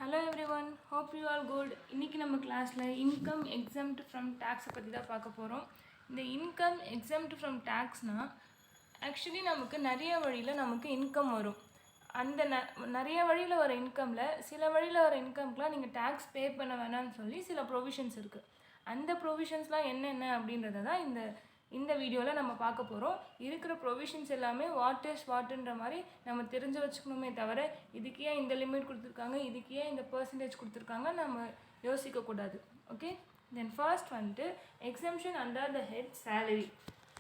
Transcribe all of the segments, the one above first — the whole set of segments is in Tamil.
Hello everyone, hope you all good. இன்னைக்கு நம்ம கிளாஸ்ல இன்கம் எக்ஸம்ட் ஃப்ரம் டாக்ஸை பற்றி தான் பார்க்க போகிறோம். இந்த இன்கம் எக்ஸம்ட் ஃப்ரம் டாக்ஸ்னா ஆக்சுவலி நமக்கு நிறைய வழியில் நமக்கு இன்கம் வரும். அந்த நிறைய வழியில் வர இன்கமில் சில வழியில் வர இன்கம்க்குலாம் நீங்கள் டேக்ஸ் பே பண்ண வேணாம்னு சொல்லி சில ப்ரொவிஷன்ஸ் இருக்குது. அந்த ப்ரொவிஷன்ஸ்லாம் என்னென்ன அப்படின்றத தான் இந்த வீடியோவில் நம்ம பார்க்க போகிறோம். இருக்கிற ப்ரொவிஷன்ஸ் எல்லாமே வாட்டுன்ற மாதிரி நம்ம தெரிஞ்சு வச்சுக்கணுமே தவிர இதுக்கு ஏன் இந்த லிமிட் கொடுத்துருக்காங்க, இதுக்கு ஏன் இந்த பர்சன்டேஜ் கொடுத்துருக்காங்க நம்ம யோசிக்கக்கூடாது. ஓகே, தென் ஃபர்ஸ்ட் வந்துட்டு exemption under the head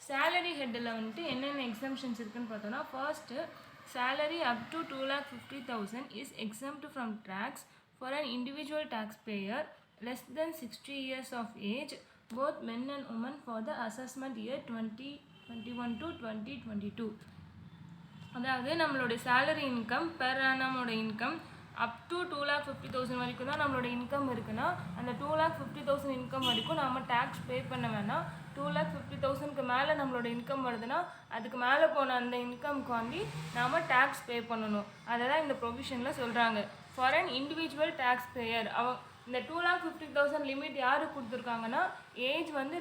salary ஹெட்டில் வந்துட்டு என்னென்ன எக்ஸம்ஷன்ஸ் இருக்குதுன்னு பார்த்தோன்னா, first salary up to 2,50,000 is exempt from tax for an individual taxpayer less than 60 years of age, both men and women, for the assessment year 2021 to 2022. அதாவது நம்மளோட சேலரி இன்கம் பெர் ஆனமோட இன்கம் அப் டு 2,50,000 வரைக்கும் தான் நம்மளோட இன்கம் இருக்குன்னா அந்த 2,50,000 இன்கம் வரைக்கும் நம்ம டேக்ஸ் பே பண்ண வேணாம். 2,50,000க்கு மேலே நம்மளோட இன்கம் வருதுன்னா அதுக்கு மேலே போன அந்த இன்கம்க்கு வாங்கி நாம் டேக்ஸ் பே பண்ணணும். அதை தான் இந்த ப்ரொவிஷனில் சொல்கிறாங்க. For an individual tax payer இந்த 2,50,000 லிமிட் யாருக்கு கொடுத்துருக்காங்கன்னா ஏஜ் வந்து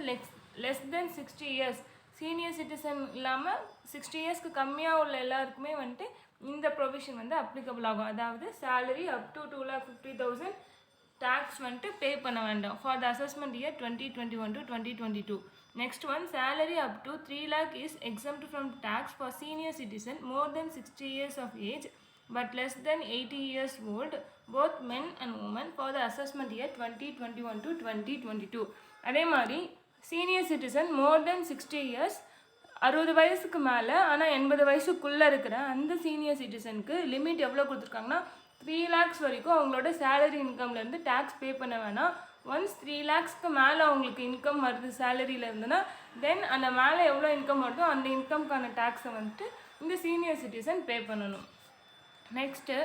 less than 60 years, senior citizen இல்லாமல் 60 இயர்ஸ்க்கு கம்மியாக உள்ள எல்லாருக்குமே வந்துட்டு இந்த ப்ரொவிஷன் வந்து அப்ளிகபிள் ஆகும். அதாவது சேலரி அப் டு 2,50,000 டேக்ஸ் வந்துட்டு பே பண்ண வேண்டாம் for the assessment year 2021 to 2022. Next one, salary up to 3 lakh is exempt from tax for senior citizen more than 60 years of age but less than 80 years old, both men and women, for the assessment year 2021 to 2022. அதே மாதிரி senior citizen more than 60 years, 60 வயசுக்கு மேலே ஆனால் 80 வயசுக்குள்ளே இருக்கிற அந்த சீனியர் சிட்டிசனுக்கு லிமிட் எவ்வளோ கொடுத்துருக்காங்கன்னா 3 lakhs வரைக்கும் அவங்களோட சேலரி இன்கம்லேருந்து டேக்ஸ் பே பண்ண வேணாம். ஒன்ஸ் 3 lakhsக்கு மேலே அவங்களுக்கு இன்கம் வருது சேலரியில் இருந்துன்னா தென் அந்த மேலே எவ்வளோ இன்கம் வருதோ அந்த இன்கம்க்கான டேக்ஸை வந்துட்டு இந்த சீனியர் சிட்டிசன் பே பண்ணணும். Next,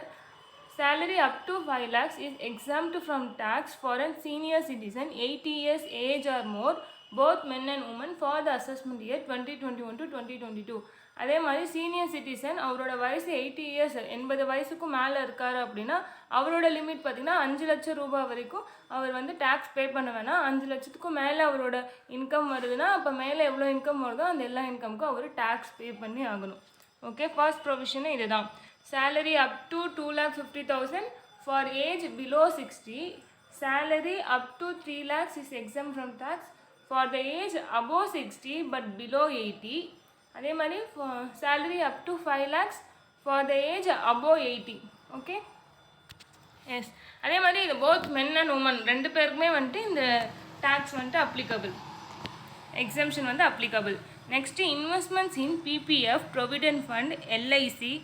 salary up to 5 lakhs is exempt from tax for a senior citizen 80 years age or more, both men and women, for the assessment year 2021 to 2022. அதே மாதிரி சீனியர் சிட்டிசன் அவரோட வயசு 80 இயர்ஸ் 80 வயசுக்கும் மேலே இருக்கார் அப்படின்னா அவரோட லிமிட் பார்த்திங்கன்னா 5 லட்சம் ரூபாய் வரைக்கும் அவர் வந்து டேக்ஸ் பே பண்ண வேணாம். 5 லட்சத்துக்கும் மேலே அவரோட இன்கம் வருதுன்னா அப்போ மேலே எவ்வளோ இன்கம் வருதோ அந்த எல்லா இன்கமுக்கும் அவர் டேக்ஸ் பே பண்ணி ஆகணும். ஓகே, ஃபர்ஸ்ட் ப்ரொவிஷனே இதுதான். Salary up to 2,50,000 for age below 60. Salary up to 3 lakhs is exempt from tax for the age above 60 but below 80. அதே மாதிரி salary up to 5 lakhs for the age above 80. Okay, yes. அதே மாதிரி இது போத் மென் அண்ட் உமன் ரெண்டு பேருக்குமே வந்துட்டு இந்த டேக்ஸ் வந்துட்டு அப்ளிகபிள், எக்ஸம்ஷன் வந்து applicable. Next, investments in PPF, provident fund, LIC,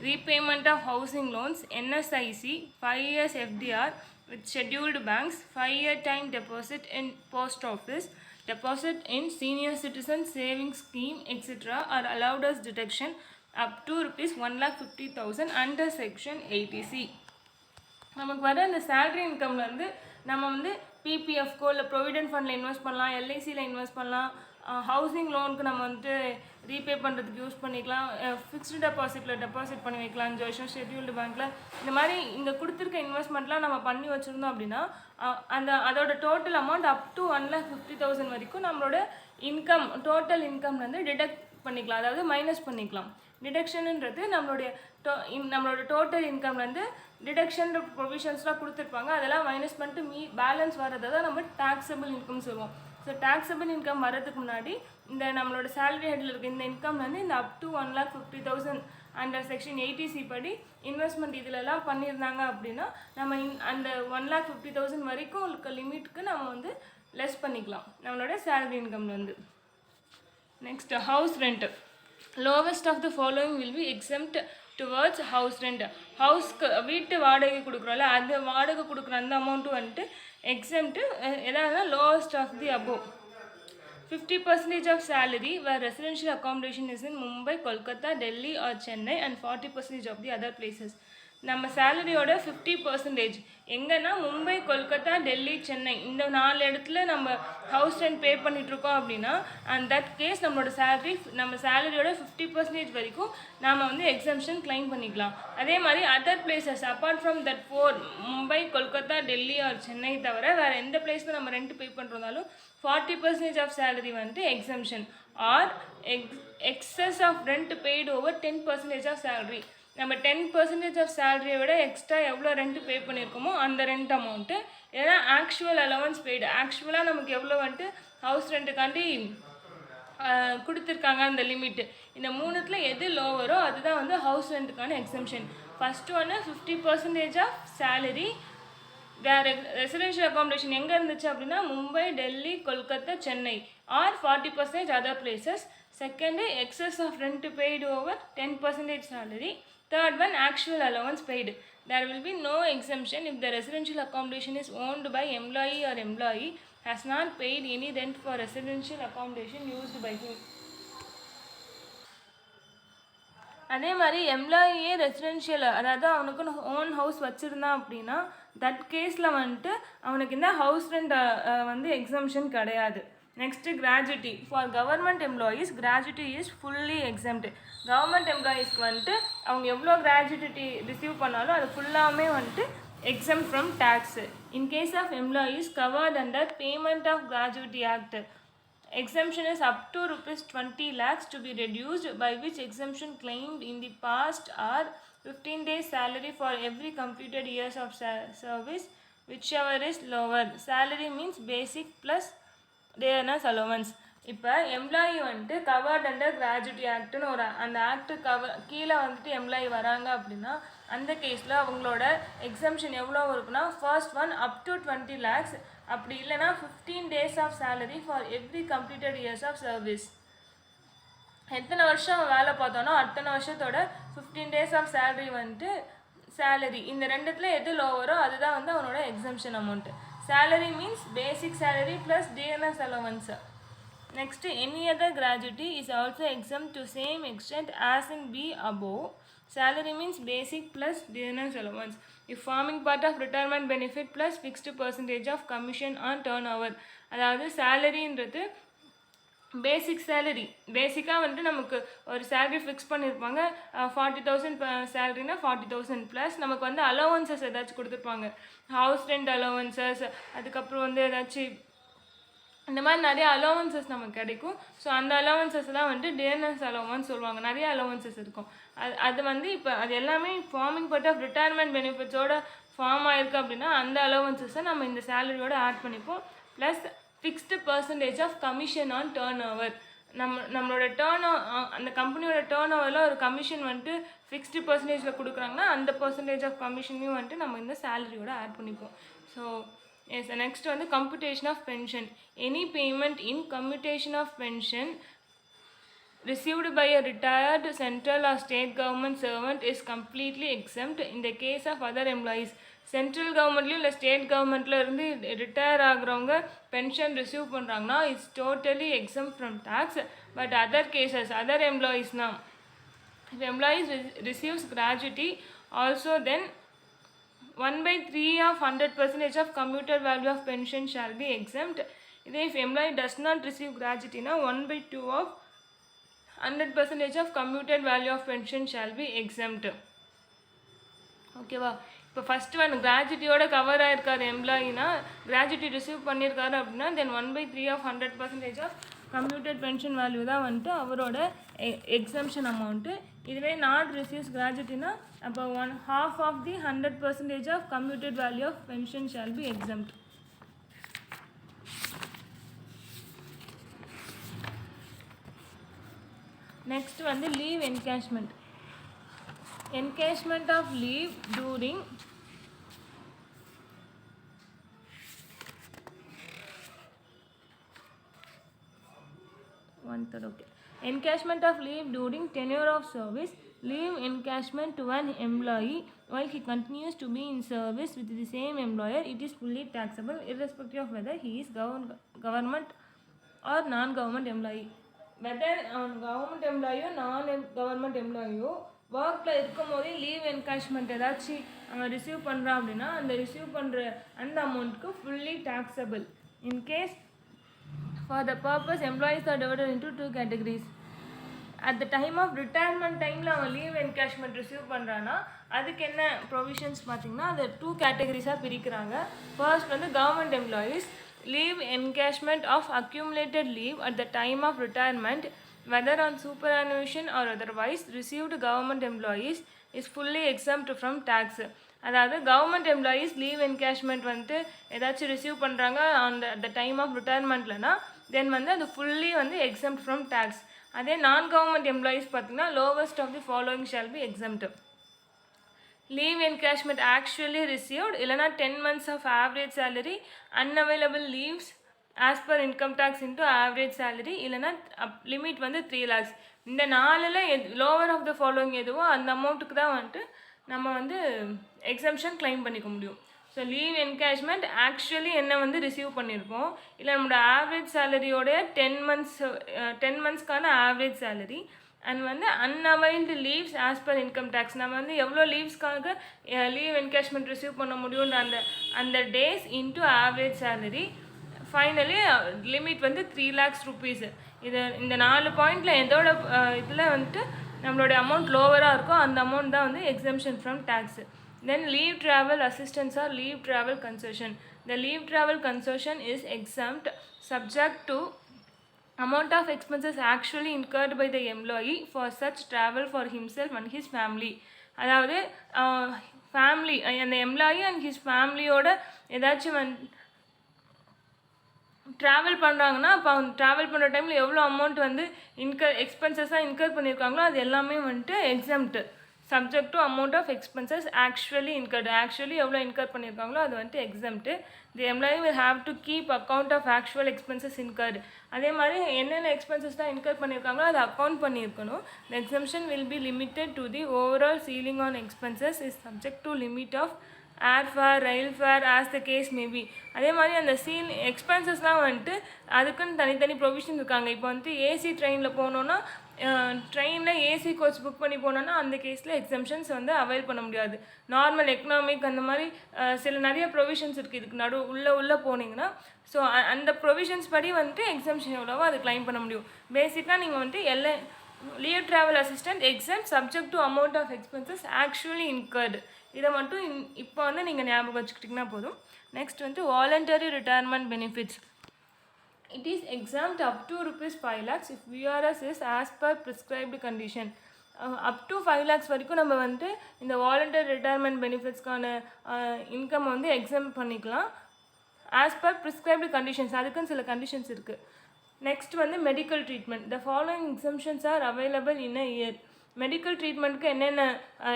repayment of housing loans, NSIC, 5 years FDR with scheduled banks, 5-year time deposit in post office, deposit in senior citizen savings scheme, etc. are allowed as deduction up to rupees 1,50,000 under section 80C. நமக்கு வர இந்த சேலரி இன்கம்லேருந்து நம்ம வந்து பிபிஎஃப்கோ இல்லை ப்ரொவிடென்ட் ஃபண்டில் இன்வெஸ்ட் பண்ணலாம், எல்ஐசியில் இன்வெஸ்ட் பண்ணலாம், ஹவுசிங் லோனுக்கு நம்ம வந்துட்டு ரீபே பண்ணுறதுக்கு யூஸ் பண்ணிக்கலாம், ஃபிக்ஸ்டு டெபாசிட்டில் டெபாசிட் பண்ணி வைக்கலாம் 5 வருஷம் ஷெட்யூல்டு பேங்க்கில். இந்த மாதிரி இங்கே கொடுத்துருக்க இன்வெஸ்ட்மெண்ட்லாம் நம்ம பண்ணி வச்சுருந்தோம் அப்படின்னா அதோட டோட்டல் அமௌண்ட் அப் டு 1,50,000 வரைக்கும் நம்மளோட இன்கம் டோட்டல் இன்கம்லேருந்து டிடக்ட் பண்ணிக்கலாம், அதாவது மைனஸ் பண்ணிக்கலாம். டிடக்ஷனுன்றது நம்மளோட டோட்டல் இன்கம்லேருந்து டிடக்ஷன் ப்ரொவிஷன்ஸ்லாம் கொடுத்துருப்பாங்க, அதெல்லாம் மைனஸ் பண்ணிட்டு பேலன்ஸ் வரதை தான் நம்ம டாக்ஸபிள் இன்கம் சொல்லுவோம். ஸோ டாக்ஸபிள் இன்கம் வரதுக்கு முன்னாடி இந்த நம்மளோட சேலரி ஹெட்டில் இருக்க இந்த இன்கம்லேருந்து இந்த up to 1,50,000 under section 80C படி இன்வெஸ்ட்மெண்ட் இதிலெல்லாம் பண்ணியிருந்தாங்க அப்படின்னா நம்ம அந்த 1,50,000 வரைக்கும் இருக்க லிமிட்டுக்கு நம்ம வந்து லெஸ் பண்ணிக்கலாம் நம்மளோட சேலரி இன்கம்லேருந்து. Next, house rent. Lowest of the following will be exempt towards house rent. ஹவுஸ்க்கு வீட்டு வாடகை கொடுக்குறோம்ல அந்த வாடகை கொடுக்குற அந்த அமௌண்ட்டும் வந்துட்டு எக்ஸம்ட்டு. எதாவது lowest of the above 50% of salary where residential accommodation is in Mumbai, Kolkata, Delhi or Chennai and 40% of the other places. நம்ம சேலரியோட 50% எங்கன்னா மும்பை, கொல்கத்தா, டெல்லி, சென்னை இந்த 4 இடத்துல நம்ம ஹவுஸ் ரெண்ட் பே பண்ணிகிட்ருக்கோம் அப்படின்னா அண்ட் தட் கேஸ் நம்ம சேலரியோட 50% வரைக்கும் நாம் வந்து எக்ஸம்ஷன் கிளைம் பண்ணிக்கலாம். அதே மாதிரி other places apart from that 4 Mumbai, Kolkata, Delhi or Chennai தவிர வேறு எந்த பிளேஸில் நம்ம ரெண்ட் பே பண்ணுறதாலும் 40% ஆஃப் சேலரி வந்துட்டு exemption or excess of rent paid over 10% of salary. நம்ம 10% ஆஃப் சேலரியை விட எக்ஸ்ட்ரா எவ்வளோ ரெண்ட் பே பண்ணியிருக்கோமோ அந்த ரெண்ட் அமௌண்ட்டு, ஏன்னா ஆக்சுவல் அலவன்ஸ் பெய்டு ஆக்சுவலாக நமக்கு எவ்வளோ வந்துட்டு ஹவுஸ் ரெண்ட்டுக்காண்டி கொடுத்துருக்காங்க அந்த லிமிட்டு. இந்த 3த்தில் எது லோவரோ அதுதான் வந்து ஹவுஸ் ரெண்ட்டுக்கான எக்ஸம்ஷன். ஃபஸ்ட்டு ஒன்று 50% ஆஃப் சேலரி வேறு ரெசிடென்ஷியல் அகாமடேஷன் எங்கே இருந்துச்சு அப்படின்னா Mumbai, Delhi, Kolkata, Chennai or 40% other places. Second excess of rent paid over 10% salary. Third one, actual allowance paid. There will be no exemption if the residential accommodation is owned by employee or employee has not paid any rent for residential accommodation used by him. அதே மாதிரி எம்ப்ளாயியே ரெசிடென்ஷியல் அதாவது அவனுக்கு ஓன் ஹவுஸ் வச்சுருந்தான் அப்படின்னா தட் கேஸில் வந்துட்டு அவனுக்கு இந்த ஹவுஸ் ரெண்ட் வந்து எக்ஸம்ஷன் கிடையாது. Next gratuity. For government employees gratuity is fully exempt. Government எம்ப்ளாயீஸ்க்கு வந்துட்டு அவங்க எவ்வளோ கிராஜுவிட்டி ரிசீவ் பண்ணாலும் அது ஃபுல்லாமே வந்துட்டு exempt from tax. In case of employees covered under Payment of Gratuity Act, exemption is up to rupees 20 lakhs to be reduced, by which exemption claimed in the past are 15 days salary for every completed years of service, whichever is lower. Salary means basic plus dearness allowance. இப்போ எம்ப்ளாயி வந்துட்டு கவர்ட் அண்டர் கிராஜுவிட்டி ஆக்ட்னு ஒரு அந்த ஆக்ட் கீழே வந்துட்டு எம்ப்ளாயி வராங்க அப்படின்னா அந்த கேஸில் அவங்களோட எக்ஸம்ஷன் எவ்வளோ இருக்குன்னா first one up to 20 lakhs, அப்படி இல்லைனா 15 days of salary for every completed years of service. எத்தனை வருஷம் வேலை பார்த்தோன்னா அத்தனை வருஷத்தோட 15 days ஆஃப் சேலரி வந்துட்டு சேலரி. இந்த ரெண்டுத்தில் எது லோவரோ அதுதான் வந்து அவனோட exemption amount. Salary means basic salary plus dearness allowance. Next, any other gratuity is also exempt to same extent as in B above. Salary means basic plus dearness allowance if forming part of retirement benefit plus fixed percentage of commission on turnover. அதாவது சேலரின்றது பேசிக் சேலரி. பேசிக்காக வந்துட்டு நமக்கு ஒரு சேலரி ஃபிக்ஸ் பண்ணியிருப்பாங்க. 40,000 சேலரினா 40,000 ப்ளஸ் நமக்கு வந்து அலோவன்சஸ் ஏதாச்சும் கொடுத்துருப்பாங்க. ஹவுஸ் ரெண்ட் அலோவன்சஸ், அதுக்கப்புறம் வந்து ஏதாச்சும் இந்த மாதிரி நிறைய அலோவன்சஸ் நமக்கு கிடைக்கும். ஸோ அந்த அலோவன்சஸ் தான் வந்துட்டு டேர்னஸ் அலோவன்ஸ் சொல்லுவாங்க. நிறைய அலோவன்சஸ் இருக்கும். அது வந்து இப்போ அது எல்லாமே ஃபார்மிங் பார்ட் ஆஃப் ரிட்டையர்மெண்ட் பெனிஃபிட்ஸோட ஃபார்ம் ஆயிருக்கு அப்படின்னா அந்த அலோவன்சஸை நம்ம இந்த சேலரியோட ஆட் பண்ணிப்போம். Plus fixed percentage of commission on turnover. நம்மளோட அந்த கம்பெனியோட டேர்ன் ஓவரில் ஒரு கமிஷன் வந்துட்டு ஃபிக்ஸ்டு பர்சன்டேஜில் கொடுக்குறாங்கன்னா அந்த பர்சன்டேஜ் ஆஃப் கமிஷனையும் வந்துட்டு நம்ம இந்த சேலரியோட ஆட் பண்ணிப்போம். ஸோ எஸ், நெக்ஸ்ட் வந்து computation of pension. Any payment in computation of pension received by a retired central or state government servant is completely exempt in the case of other employees. Central கவர்மெண்ட்லேயும் இல்லை ஸ்டேட் கவர்மெண்ட்டில் இருந்து ரிட்டையர் ஆகிறவங்க பென்ஷன் ரிசீவ் பண்ணுறாங்கன்னா it's totally exempt from tax. But other cases other எம்ப்ளாயீஸ்னால் if employees receives gratuity also, then 1/3 of 100% of commuted value of pension shall be exempt. If employee does not receive gratuity, 1/2 of 100% of commuted value of pension shall be exempt. ஓகேவா? இப்போ ஃபஸ்ட்டு ஒன் கிராஜுவிட்டியோட கவர் ஆகிருக்காரு எம்ப்ளாயினா, கிராஜுவிட்டி ரிசீவ் பண்ணியிருக்காரு அப்படின்னா then 1/3 of 100% of commuted pension value தான் வந்துட்டு அவரோட எக்ஸம்ஷன் அமௌண்ட்டு. இதுவே நாட் ரிசீவ்ஸ் கிராஜுவிட்டினா அப்போ 1/2 of the 100% of commuted value of pension shall be exempt. Next வந்து leave encashment. Encashment of leave during encashment of leave during tenure of service. Leave encashment to an employee while he continues to be in service with the same employer, it is fully taxable irrespective of whether he is government or non-government employee. Whether government employee or non-government employee ஒர்க்கில் இருக்கும் போதே லீவ் என்கேஷ்மெண்ட் ஏதாச்சும் அவன் ரிசீவ் பண்ணுறான் அப்படின்னா அந்த ரிசீவ் பண்ணுற அந்த அமௌண்ட்டுக்கு fully taxable. In case for the purpose employees are divided into two categories. At the time of retirement டைமில் அவன் லீவ் என்கேஷ்மெண்ட் ரிசீவ் பண்ணுறான்னா அதுக்கு என்ன ப்ரொவிஷன்ஸ் பார்த்தீங்கன்னா அதை 2 கேட்டகரிஸாக பிரிக்கிறாங்க. ஃபர்ஸ்ட் வந்து government employees leave encashment of accumulated leave at the time of retirement, whether on superannuation or otherwise, received government employees is fully exempt from tax. அதாவது கவர்மெண்ட் எம்ப்ளாயீஸ் லீவ் என்கேஷ்மெண்ட் வந்துட்டு ஏதாச்சும் ரிசீவ் பண்ணுறாங்க அந்த டைம் ஆஃப் ரிட்டையர்மெண்ட்லனா தென் வந்து அது ஃபுல்லி வந்து exempt from tax. அதே நான் கவர்மெண்ட் எம்ப்ளாயீஸ் பார்த்தீங்கன்னா lowest of the following shall be exempt. Leave encashment actually received இல்லைனா 10 months of average salary, unavailable leaves as per income tax into average salary, இல்லைனா லிமிட் வந்து 3 lakhs. இந்த 4ல் lower of the following எதுவோ அந்த அமௌண்ட்டுக்கு தான் வந்துட்டு நம்ம வந்து எக்ஸம்ஷன் கிளைம் பண்ணிக்க முடியும். ஸோ லீவ் என்கேஷ்மெண்ட் ஆக்சுவலி என்ன வந்து ரிசீவ் பண்ணியிருக்கோம் இல்லை நம்மளோட ஆவரேஜ் சேலரியோட 10 monthsக்கான ஆவரேஜ் சேலரி அண்ட் வந்து unavailed leaves as per income tax நம்ம வந்து எவ்வளோ லீவ்ஸ்க்காக லீவ் என்கேஷ்மெண்ட் ரிசீவ் பண்ண முடியுன்ற அந்த days into average salary. Finally limit வந்து 3 lakhs rupees. இந்த 4 பாயிண்டில் எதோட இதில் வந்துட்டு நம்மளோட அமௌண்ட் லோவராக இருக்கோ அந்த அமௌண்ட் தான் வந்து exemption from tax. Then leave travel assistance or leave travel concession. The leave travel concession is exempt subject to amount of expenses actually incurred by the employee for such travel for himself and his family. அதாவது ஃபேமிலி அந்த எம்ப்ளாயி அண்ட் ஹிஸ் ஃபேமிலியோட ஏதாச்சும் ட்ராவல் பண்ணுறாங்கன்னா அப்போ அவங்க ட்ராவல் பண்ணுற டைமில் எவ்வளோ அமௌண்ட் வந்து எக்ஸ்பென்சஸாக இன்கர் பண்ணியிருக்காங்களோ அது எல்லாமே வந்துட்டு exempt subject to amount of expenses actually incurred. Actually எவ்வளோ இன்கர் பண்ணியிருக்காங்களோ அது வந்துட்டு exempt. The employee will have to keep account of actual expenses incurred. அதே மாதிரி என்னென்ன எக்ஸ்பென்சஸ் தான் இன்கர் பண்ணியிருக்காங்களோ அதை அக்கௌண்ட் பண்ணியிருக்கணும். The exemption will be limited to the overall ceiling on expenses is subject to limit of airfare rail fare as the case may be. அதே மாதிரி அந்த எக்ஸ்பென்சஸ்லாம் வந்துட்டு அதுக்குன்னு தனித்தனி ப்ரொவிஷன் இருக்காங்க. இப்போ வந்துட்டு ஏசி ட்ரெயினில் போனோன்னா ட்ரெயினில் ஏசி கோச் புக் பண்ணி போனோன்னா அந்த கேஸில் எக்ஸம்ஷன்ஸ் வந்து அவைல் பண்ண முடியாது. நார்மல் எக்கனாமிக் அந்த மாதிரி நிறைய ப்ரொவிஷன்ஸ் இருக்குது இதுக்கு உள்ளே போனீங்கன்னா. ஸோ அந்த ப்ரொவிஷன்ஸ் படி வந்துட்டு எக்ஸம்ஷன் எவ்வளவோ அது கிளைம் பண்ண முடியும். பேசிக்காக நீங்கள் வந்துட்டு leave travel assistant exempt subject to amount of expenses actually incurred. இதை மட்டும் இப்போ வந்து நீங்கள் ஞாபகம் வச்சுக்கிட்டிங்கன்னா போதும். நெக்ஸ்ட் வந்து voluntary retirement benefits. It is exempt up to ₹5 lakhs if VRS is as per prescribed condition. up to 5 lakhs வரைக்கும் நம்ம வந்து இந்த வாலண்டரி ரிட்டையர்மெண்ட் பெனிஃபிட்ஸ்க்கான இன்கம் வந்து எக்ஸாம் பண்ணிக்கலாம் ஆஸ் பர் ப்ரிஸ்கிரைப்டு கண்டிஷன்ஸ். அதுக்குன்னு சில கண்டிஷன்ஸ் இருக்குது. நெக்ஸ்ட் வந்து medical treatment. The following exemptions are available in a year. Medical ட்ரீட்மெண்ட்டுக்கு என்னென்ன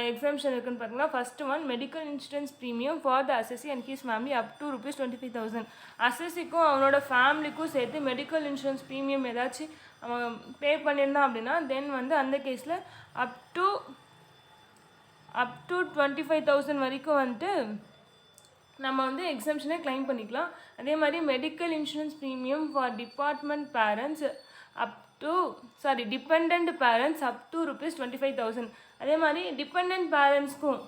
எக்ஸம்ஷன் இருக்குன்னு பார்த்தீங்கன்னா, first one medical insurance premium for the assessee and his family up to ₹25,000. அசஸிக்கும் அவனோட ஃபேமிலிக்கும் சேர்த்து மெடிக்கல் இன்சூரன்ஸ் ப்ரீமியம் ஏதாச்சும் அவன் பே பண்ணியிருந்தான் அப்படின்னா தென் வந்து அந்த கேஸில் அப் டு 25,000 வரைக்கும் வந்துட்டு நம்ம வந்து எக்ஸம்ஷனே கிளைம் பண்ணிக்கலாம். அதே மாதிரி medical insurance premium for dependent parents up to ₹25,000. அதே மாதிரி டிபெண்டன்ட் பேரண்ட்ஸ்க்கும்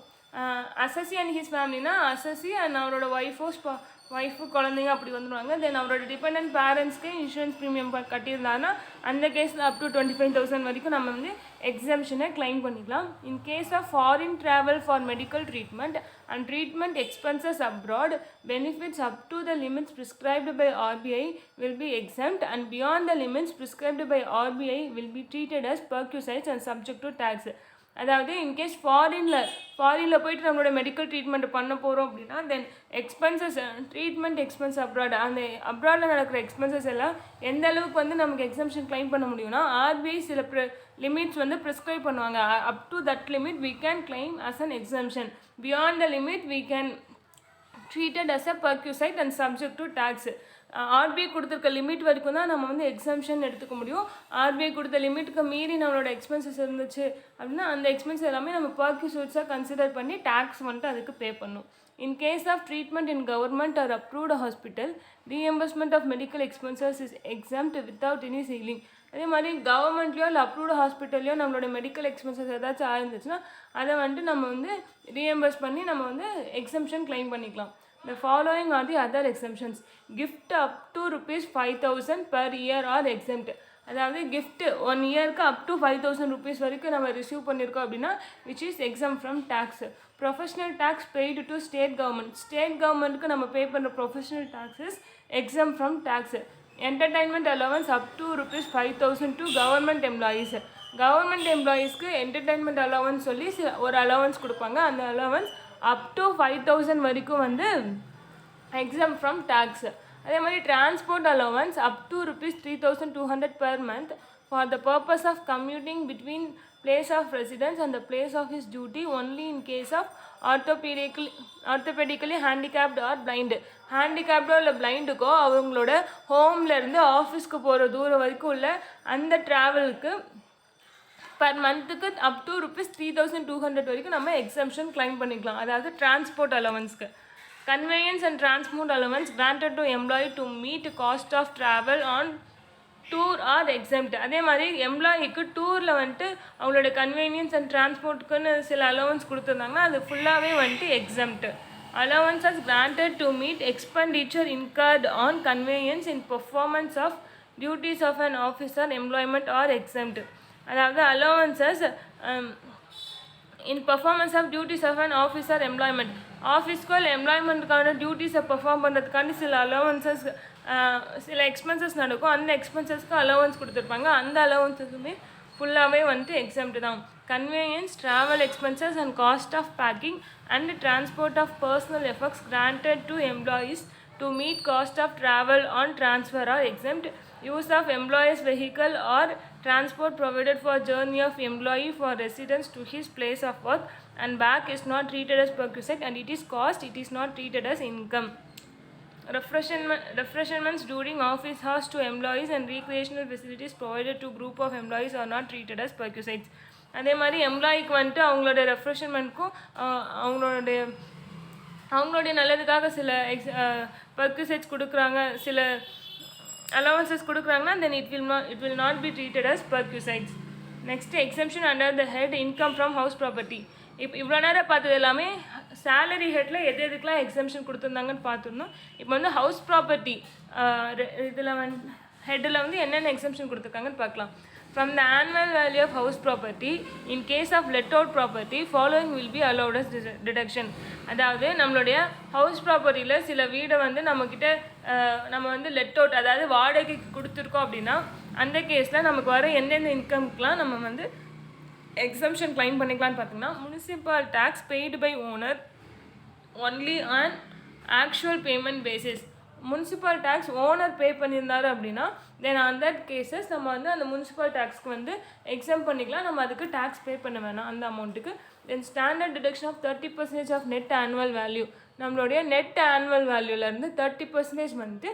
அசஸி அண்ட் ஹிஸ் ஃபேமிலினா அசஸி அண்ட் அவரோட ஒய்ஃபு குழந்தைங்க அப்படி வந்துடுவாங்க. தென் அவரோட டிபெண்டன்ட் பேரண்ட்ஸ்க்கு இன்சூரன்ஸ் ப்ரீமியம் கட்டியிருந்தாங்கன்னா அந்த கேஸில் அப் டு 25,000 வரைக்கும் நம்ம வந்து எக்ஸம்ஷனை கிளைம் பண்ணிக்கலாம். In case of foreign travel for medical treatment and treatment expenses abroad, benefits up to the limits prescribed by RBI will be exempt and beyond the limits prescribed by RBI will be treated as perquisites and subject to tax. அதாவது இன்கேஸ் ஃபாரினில் போயிட்டு நம்மளோட மெடிக்கல் ட்ரீட்மெண்ட் பண்ண போகிறோம் அப்படின்னா தென் ட்ரீட்மெண்ட் எக்ஸ்பென்ஸ் அப்ராட் அந்த அப்ராடில் நடக்கிற எக்ஸ்பென்சஸ் எல்லாம் எந்த அளவுக்கு வந்து நமக்கு எக்ஸம்ஷன் கிளைம் பண்ண முடியும்னா RBI சில லிமிட்ஸ் வந்து ப்ரிஸ்கிரைப் பண்ணுவாங்க. Up to that limit we can claim as an exemption. Beyond the limit we can treated as a perquisite and subject to tax. RBI கொடுத்துருக்க லிமிட் வரைக்கும் தான் நம்ம வந்து எக்ஸம்ஷன் எடுத்துக்க முடியும். RBI கொடுத்த லிமிட்டுக்கு மீறி நம்மளோட எக்ஸ்பென்சஸ் இருந்துச்சு அப்படின்னா அந்த எக்ஸ்பென்ஸ் எல்லாமே நம்ம பர்க்யூசைட்ஸாக கன்சிடர் பண்ணி டேக்ஸ் வந்துட்டு அதுக்கு பே பண்ணணும். In case of treatment in government or approved hospital, reimbursement of medical expenses is exempt without any ceiling. அதே மாதிரி கவர்மெண்ட்லேயோ இல்லை அப்ரூவ்டு ஹாஸ்பிட்டல்லையோ நம்மளோட மெடிக்கல் எக்ஸ்பென்சஸ் ஏதாச்சும் ஆயிருந்துச்சுன்னா அதை வந்துட்டு நம்ம வந்து ரீஎம்பர்ஸ் பண்ணி நம்ம வந்து எக்ஸம்ஷன் கிளைம் பண்ணிக்கலாம். The following are the other exemptions. Gift up to ₹5,000 per year are exempt. அதாவது gift 1 இயருக்கு up to ₹5,000 வரைக்கும் நம்ம ரிசீவ் பண்ணியிருக்கோம் அப்படின்னா which is exempt from tax. Professional tax paid to state government. State governmentக்கு நம்ம பே பண்ணுற professional tax is exempt from tax. Entertainment allowance up to ₹5,000 to government employees. Government எம்ப்ளாயீஸ்க்கு என்டர்டைன்மெண்ட் அலவன்ஸ் சொல்லி ஒரு அலவன்ஸ் கொடுப்பாங்க. அந்த அலவன்ஸ் அப் டு 5,000 வரைக்கும் வந்து எக்ஸம் ஃப்ரம் டேக்ஸ். அதே மாதிரி transport allowance up to ₹3,200 per month for the purpose of commuting between place of residence and the place of his duty only in case of orthopedically handicapped or blind. ஹேண்டிகேப்டோ இல்லை பிளைண்டுக்கோ அவங்களோட ஹோம்லேருந்து ஆஃபீஸ்க்கு போகிற தூரம் வரைக்கும் உள்ள அந்த ட்ராவலுக்கு பர் மந்த்துக்கு அப் டு ₹3,200 வரைக்கும் நம்ம எக்ஸம்ஷன் கிளைம் பண்ணிக்கலாம். அதாவது டிரான்ஸ்போர்ட் அலவன்ஸ்க்கு. Conveyance and transport allowance granted to employee to meet cost of travel on tour are exempt. அதே மாதிரி எம்ப்ளாயிக்கு டூரில் வந்துட்டு அவங்களோட கன்வீனியன்ஸ் அண்ட் டிரான்ஸ்போர்ட்டுக்குன்னு சில அலவன்ஸ் கொடுத்துருந்தாங்கன்னா அது ஃபுல்லாகவே வந்துட்டு exempt. Allowances granted to meet expenditure incurred on conveyance in performance of duties of an officer employment are exempt. அதாவது allowances in performance of duties of an officer employment. ஆஃபீஸ்க்கோ இல்லை எம்ப்ளாய்மெண்ட்டுக்கான டியூட்டிஸை பர்ஃபார்ம் பண்ணுறதுக்காண்டி சில அலோவன்சஸ் சில எக்ஸ்பென்சஸ் நடக்கும். அந்த எக்ஸ்பென்சஸ்க்கு அலோவன்ஸ் கொடுத்துருப்பாங்க. அந்த அலோவன்ஸஸுமே ஃபுல்லாகவே வந்துட்டு எக்ஸம்ட் தான். Convenience, travel expenses and cost of packing and transport of personal effects granted to employees to meet cost of travel on transfer are exempt. Use of employee's vehicle or transport provided for journey of employee for residence to his place of work and back is not treated as perquisite and it is cost, it is not treated as income. Refreshments during office hours to employees and recreational facilities provided to group of employees are not treated as perquisites. அதே மாதிரி எம்ப்ளாயிக்கு வந்துட்டு அவங்களோட ரெஃப்ரெஷ்மெண்ட்க்கும் அவங்களுடைய நல்லதுக்காக சில பர்க்யூசைட்ஸ் கொடுக்குறாங்க, சில அலவன்சஸ் கொடுக்குறாங்கன்னா தென் it will not be treated as perquisites. Next exemption under the head income from house property. இவ்வளோ நேரம் பார்த்தது எல்லாமே சேலரி ஹெட்டில் எதுக்கெலாம் எக்ஸம்ஷன் கொடுத்துருந்தாங்கன்னு பார்த்துருந்தோம். இப்போ வந்து ஹவுஸ் ப்ராப்பர்ட்டி இதில் ஹெட்டில் வந்து என்னென்ன எக்ஸம்ஷன் கொடுத்துருக்காங்கன்னு பார்க்கலாம். From the annual value of house property, in case of let out property, following will be allowed as deduction. அதாவது நம்மளுடைய ஹவுஸ் ப்ராப்பர்ட்டியில் சில வீடை வந்து நம்மக்கிட்ட நம்ம வந்து லெட் அவுட் அதாவது வாடகைக்கு கொடுத்துருக்கோம் அப்படின்னா அந்த கேஸில் நமக்கு வர எந்தெந்த இன்கம்க்கெலாம் நம்ம வந்து எக்ஸம்ஷன் கிளைம் பண்ணிக்கலான்னு பார்த்தீங்கன்னா, municipal tax paid by owner only on actual payment basis. Municipal tax owner pay பண்ணியிருந்தாரு அப்படின்னா தென் அந்த கேஸஸ் நம்ம வந்து அந்த முனிசிபல் டேக்ஸ்க்கு வந்து எக்ஸம் பண்ணிக்கலாம். நம்ம அதுக்கு டேக்ஸ் பே பண்ண வேணாம் அந்த அமௌண்ட்டுக்கு. Then standard deduction of 30% of net annual value. நம்மளுடைய நெட் ஆனுவல் வேல்யூலேருந்து 30% வந்துட்டு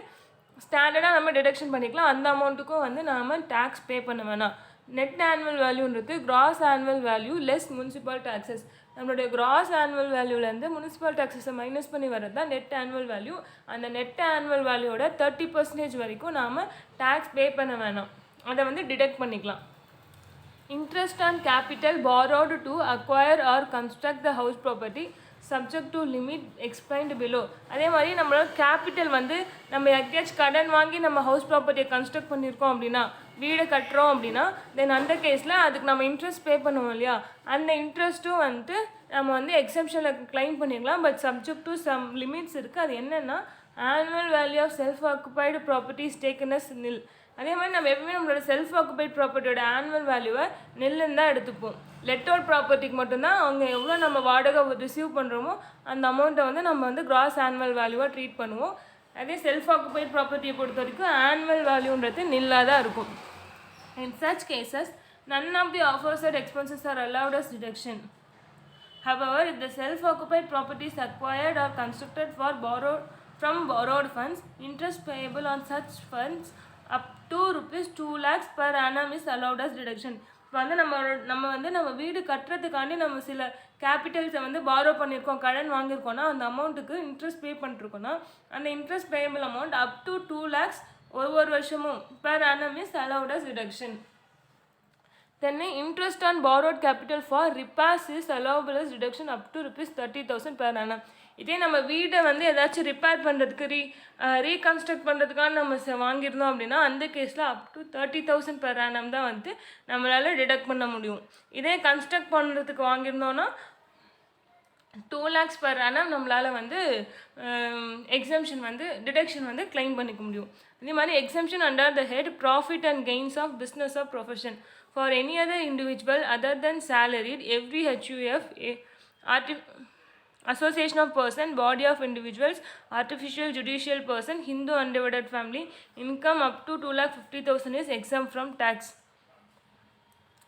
ஸ்டாண்டர்டாக நம்ம டிடக்ஷன் பண்ணிக்கலாம். அந்த அமௌண்ட்டுக்கும் வந்து நாம் டேக்ஸ் பே பண்ண வேணாம். நெட் ஆனுவல் வேல்யூன்றது gross annual value less municipal taxes. நம்மளுடைய கிராஸ் ஆனுவல் வேல்யூலேருந்து முனிசிபல் டேக்ஸஸை மைனஸ் பண்ணி வர்றது தான் நெட் ஆனுவல் வேல்யூ. அந்த நெட் ஆனுவல் வேல்யூவோட 30% வரைக்கும் நாம் டேக்ஸ் பே பண்ண வேணாம், அதை வந்து டிடக்ட் பண்ணிக்கலாம். Interest on capital borrowed to acquire or construct the house property subject to limit explained below. அதே மாதிரி நம்மளோட கேபிட்டல் வந்து நம்ம யார்கிட்டயாச்சும் கடன் வாங்கி நம்ம ஹவுஸ் ப்ராப்பர்ட்டியை கன்ஸ்ட்ரக்ட் பண்ணியிருக்கோம் அப்படின்னா, வீடு கட்டுறோம் அப்படின்னா தென் அந்த கேஸில் அதுக்கு நம்ம இன்ட்ரெஸ்ட் பே பண்ணுவோம் இல்லையா, அந்த இன்ட்ரெஸ்ட்டும் வந்துட்டு நம்ம வந்து எக்ஸம்ஷனில் கிளைம் பண்ணிடலாம். But subject to some limits இருக்குது. அது என்னென்னா annual value of self occupied properties taken as nil. அதே மாதிரி நம்ம எப்பவுமே நம்மளோட செல்ஃப் ஆக்குபைட் ப்ராப்பர்ட்டியோட ஆனுவல் வேல்யூவை நெல்லுன்னு தான் எடுத்துப்போம். லெட் அவுட் ப்ராப்பர்ட்டிக்கு மட்டும்தான் அவங்க எவ்வளோ நம்ம வாடகை ரிசீவ் பண்ணுறோமோ அந்த அமௌண்ட்டை வந்து நம்ம வந்து கிராஸ் ஆனுவல் வேல்யூவாக ட்ரீட் பண்ணுவோம். அதே செல்ஃப் ஆக்குபைட் ப்ராப்பர்ட்டியை பொறுத்த வரைக்கும் ஆனுவல் வேல்யூன்றது நில்லாக தான் இருக்கும். In such cases, none of the aforesaid expenses are allowed as deduction. However, if the self-occupied property is acquired or constructed from borrowed funds, interest payable on such funds up to ₹2 lakhs per annum is allowed as deduction. இப்போ வந்து நம்ம வீடு கட்டுறதுக்காண்டி நம்ம சில கேபிட்டல்ஸை வந்து பாரோ பண்ணியிருக்கோம், கடன் வாங்கியிருக்கோன்னா அந்த அமௌண்ட்டுக்கு இன்ட்ரெஸ்ட் பே பண்ணிருக்கோன்னா அந்த interest payable amount up to 2 lakhs ஒவ்வொரு வருஷமும் per annum is allowed as deduction. Then interest on borrowed capital for repairs is allowable as deduction up to rupees 30,000 per annum. இதே நம்ம வீடை வந்து ஏதாச்சும் ரிப்பேர் பண்ணுறதுக்கு ரீகன்ஸ்ட்ரக்ட் பண்ணுறதுக்காக நம்ம வாங்கியிருந்தோம் அப்படின்னா அந்த கேஸில் அப் டு 30,000 per annum தான் வந்து நம்மளால் டிடக்ட் பண்ண முடியும். இதே கன்ஸ்ட்ரக்ட் பண்ணுறதுக்கு வாங்கியிருந்தோன்னா 2 lakhs per annum நம்மளால் வந்து எக்ஸம்ஷன் வந்து டிடக்ஷன் வந்து கிளைம் பண்ணிக்க முடியும். இதே மாதிரி exemption under the head profit and gains of business of profession for any other individual other than salaried, every HUF, association of person, body of individuals, artificial judicial person, Hindu undivided family, income up to 2,50,000 is exempt from tax.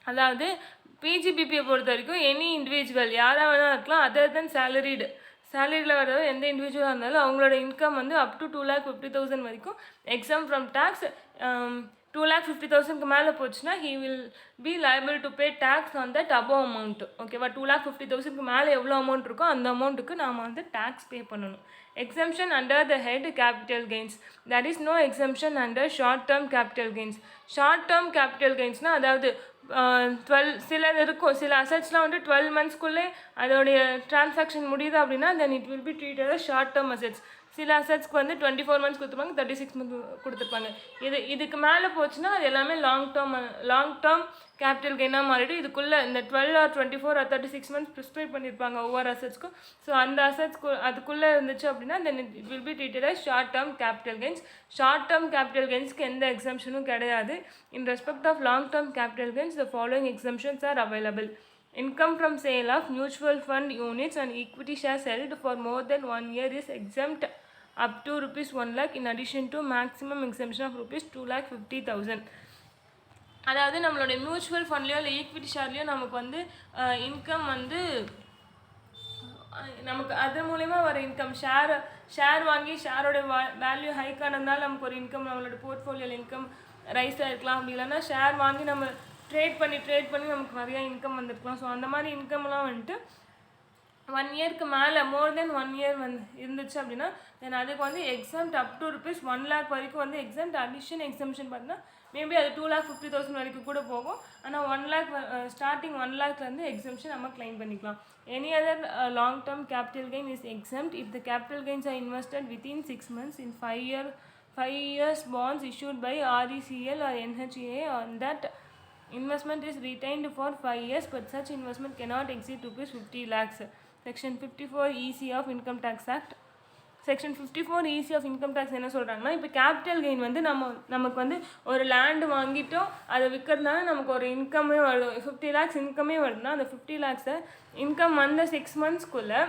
அதாவது பிஜிபிபியை பொறுத்த வரைக்கும் எனி இண்டிவிஜுவல் யாராக வேணால் இருக்கலாம் அதர் தென் சேலரியில் வர எந்த இண்டிவிஜுவலாக இருந்தாலும் அவங்களோட இன்கம் வந்து அப் டு 2,50,000 வரைக்கும் எக்ஸாம் ஃப்ரம் டேக்ஸ். 2,50,000க்கு மேலே போச்சுன்னா he will be liable to pay tax on that above amount. ஓகேவா, 2,50,000க்கு மேலே எவ்வளோ அமௌண்ட் இருக்கோ அந்த அமௌண்ட்டுக்கு நாம் வந்து டேக்ஸ் பே பண்ணணும். exemption under the head capital gains. There is no exemption under short term capital gains. Short term capital gainsனால் அதாவது 12 இருக்கும் சில அசட்ஸ்லாம் வந்து 12 monthsக்குள்ளே அதோடைய டிரான்சாக்ஷன் முடியுது அப்படின்னா then it will be treated as short term assets. சில அசட்ஸ்க்கு வந்து 24 months கொடுத்துருப்பாங்க, 36 months கொடுத்துருப்பாங்க. இதுக்கு மேலே போச்சுன்னா அது எல்லாமே லாங் டேர்ம் கேபிட்டல் கெயினாக மாறிட்டு இதுக்குள்ளே இந்த 12 or 24 or 36 months ப்ரிஸ்கிரைப் பண்ணியிருப்பாங்க ஒவ்வொரு அசட்ஸ்க்கும். ஸோ அந்த அசட்ஸ்க்கு அதுக்குள்ளே இருந்துச்சு அப்படின்னா then it will be treated as short term capital gains. Short term capital கெயின்ஸ்க்கு எந்த எக்ஸம்ஷனும் கிடையாது. In respect of long term capital gains the following exemptions are available. Income from sale of mutual fund units and equity shares held for more than 1 year is exempt up to rupees 1 lakh in addition to maximum exemption of rupees 2,50,000. அதாவது நம்மளுடைய மியூச்சுவல் ஃபண்ட்லேயோ இல்லை ஈக்விட்டி ஷேர்லேயோ நமக்கு வந்து இன்கம் வந்து நமக்கு அது மூலயமா வர இன்கம் ஷேர் வாங்கி ஷேரோட வேல்யூ ஹைக் ஆனதுனால நமக்கு ஒரு இன்கம் நம்மளோட போர்ட்ஃபோலியோவில் இன்கம் ரைஸ் ஆகிருக்கலாம். அப்படி இல்லைன்னா ஷேர் வாங்கி நம்ம ட்ரேட் பண்ணி நமக்கு நிறையா இன்கம் வந்துருக்கலாம். ஸோ அந்த மாதிரி இன்கம்லாம் வந்துட்டு 1 yearக்கு மேலே மோர் தென் 1 year வந்து இருந்துச்சு அப்படின்னா தென் அதுக்கு வந்து exempt up to rupees 1 lakh வரைக்கும் வந்து எக்ஸாம்ட் அடிஷன் எக்ஸம்ஷன் பார்த்தீங்கன்னா மேபி அது 2,50,000 வரைக்கும் கூட போகும். ஆனால் 1 lakh ஸ்டார்டிங் 1 lakhலேருந்து எக்ஸம்ஷன் நம்ம கிளைம் பண்ணிக்கலாம். Any other long term capital gain is exempt if the capital gains are invested within 6 months in 5 years bonds issued by RECL or NHA on that investment is retained for 5 years but such investment cannot exceed rupees 50 lakhs. Section 54 EC of Income Tax Act. Section 54 EC of income tax என்ன சொல்கிறாங்கன்னா, இப்போ கேபிட்டல் கெயின் வந்து நமக்கு வந்து ஒரு லேண்டு வாங்கிட்டோம் அதை விற்கிறதுனால நமக்கு ஒரு இன்கமே வருது, 50 lakhs இன்கமே வருதுன்னா அந்த 50 lakhs இன்கம் வந்த 6 monthsக்குள்ளே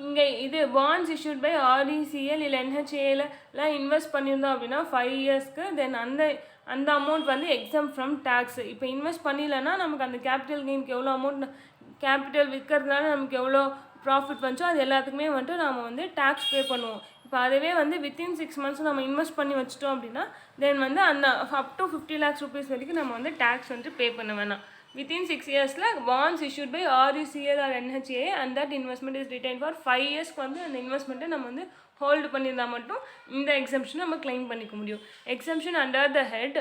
இங்கே இது பாண்ட்ஸ் இஷ்யூட் பை RECL இல்லை NHAலாம் இன்வெஸ்ட் பண்ணியிருந்தோம் அப்படின்னா 5 yearsக்கு தென் அந்த அமௌண்ட் வந்து எக்ஸம்ட் ஃப்ரம் டேக்ஸ். இப்போ இன்வெஸ்ட் பண்ணிடலன்னா நமக்கு அந்த கேபிட்டல் கெயினுக்கு எவ்வளோ அமௌண்ட் கேபிட்டல் விற்கிறதுனால நமக்கு எவ்வளோ ப்ராஃபிட் வந்துச்சோ அது எல்லாத்துக்குமே வந்துட்டு நம்ம வந்து டேக்ஸ் பே பண்ணுவோம். இப்போ அதுவே வந்து வித்தின் 6 months நம்ம இன்வெஸ்ட் பண்ணி வச்சிட்டோம் அப்படின்னா தென் வந்து அந்த அப் டு 50 lakhs rupees வரைக்கும் நம்ம வந்து டேக்ஸ் வந்து பே பண்ண வேணாம். within 6 yearsல bonds issued by RECL or NHA and that investment is retained for 5 yearsக்கு வந்து அந்த இன்வெஸ்ட்மெண்ட்டை நம்ம வந்து ஹோல்டு பண்ணியிருந்தால் மட்டும் இந்த எக்ஸம்ஷன் நம்ம கிளைம் பண்ணிக்க முடியும். Exemption under the head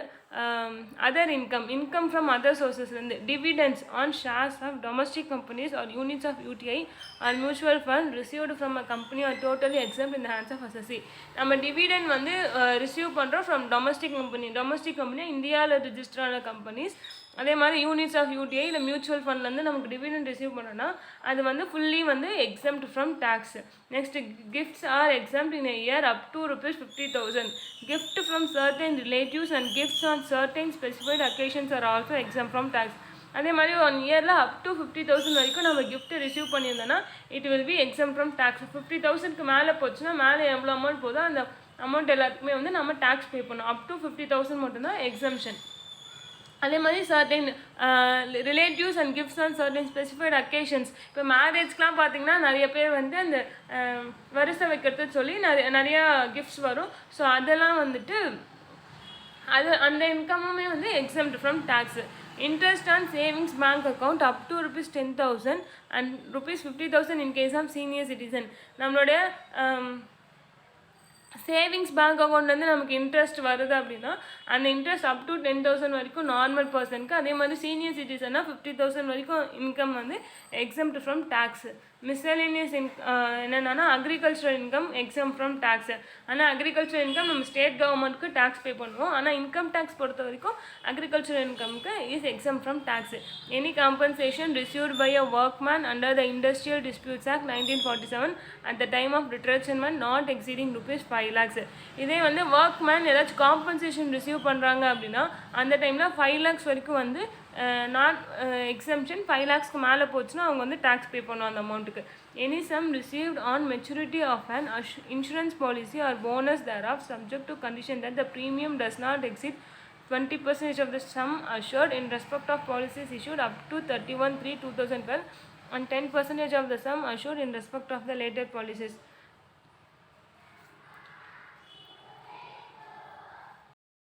other income from other சோர்ஸஸ்லேருந்து dividends on shares of domestic companies or units of UTI or mutual fund received from a company are totally exempt in the hands of assessee. நம்ம டிவிடெண்ட் வந்து ரிசீவ் பண்ணுறோம் ஃப்ரம் டொமஸ்டிக் கம்பெனி இந்தியாவில் ரிஜிஸ்டர் ஆன கம்பெனிஸ். அதே மாதிரி யூனிட்ஸ் ஆஃப் UTI இல்லை மியூச்சுவல் ஃபண்ட்லேருந்து நமக்கு டிவிடெண்ட் ரிசீவ் பண்ணோன்னா அது வந்து ஃபுல்லி வந்து exempt from tax. Next gifts are exempt in a year up to rupees 50,000. Gift from certain relatives and gifts on certain specified occasions are also exempt from tax. அதே மாதிரி 1 yearல up to 50,000 வரைக்கும் நம்ம gift ரிசீவ் பண்ணியிருந்தோன்னா it will be exempt from tax. 50,000க்கு மேலே போச்சுன்னா மேலே எவ்வளோ அமௌண்ட் போதோ அந்த அமௌண்ட் எல்லாத்துக்குமே வந்து நம்ம டேக்ஸ் பே பண்ணணும். up to 50,000 மட்டும்தான் எக்ஸம்ஷன். அதே மாதிரி certain relatives and gifts on certain specified occasions. இப்போ மேரேஜ்க்கெலாம் பார்த்திங்கன்னா நிறைய பேர் வந்து அந்த வரிசை வைக்கிறதுன்னு சொல்லி நிறையா கிஃப்ட்ஸ் வரும். ஸோ அதெல்லாம் வந்துட்டு அந்த இன்கமுமே வந்து exempt from tax. Interest on savings bank account up to rupees 10,000 and rupees 50,000 in case of senior citizen. நம்மளுடைய சேவிங்ஸ் பேங்க் அக்கௌண்ட்லேருந்து நமக்கு இன்ட்ரெஸ்ட் வருது அப்படின்னா அந்த இன்ட்ரெஸ்ட் அப் டு 10,000 வரைக்கும் நார்மல் பர்சனுக்கு, அதே மாதிரி சீனியர் சிட்டிசன்னா 50,000 வரைக்கும் இன்கம் வந்து எக்ஸம்ட் ஃப்ரம் டேக்ஸு. மிஸ்செலேனியஸ் என்னென்னா agricultural income exempt from tax. ஆனால் அக்ரிகல்ச்சரல் இன்கம் நம்ம ஸ்டேட் கவர்மெண்ட்டுக்கு டேக்ஸ் பே பண்ணுவோம். ஆனால் இன்கம் டேக்ஸ் பொறுத்த வரைக்கும் அக்ரிகல்ச்சரல் இன்கம்க்கு is exempt from tax. Any compensation received by a workman under the industrial disputes act 1947 at the time of retrenchment not exceeding ₹5 lakhs. இதே வந்து ஒர்க்மேன் ஏதாச்சும் காம்பன்சேஷன் ரிசீவ் பண்ணுறாங்க அப்படின்னா அந்த டைமில் 5 lakhs வரைக்கும் வந்து நாட் எக்ஸம்ஷன். 5 lakhsக்கு மேலே போச்சுன்னா அவங்க வந்து டேக்ஸ் பே பண்ணுவோம் அந்த அமௌண்ட்டுக்கு. Any sum received on maturity of an insurance policy or bonus thereof subject to condition that the premium does not exceed 20% of the sum assured in respect of policies issued up to 31/3/2012 and 10% of the sum assured in respect of the later policies.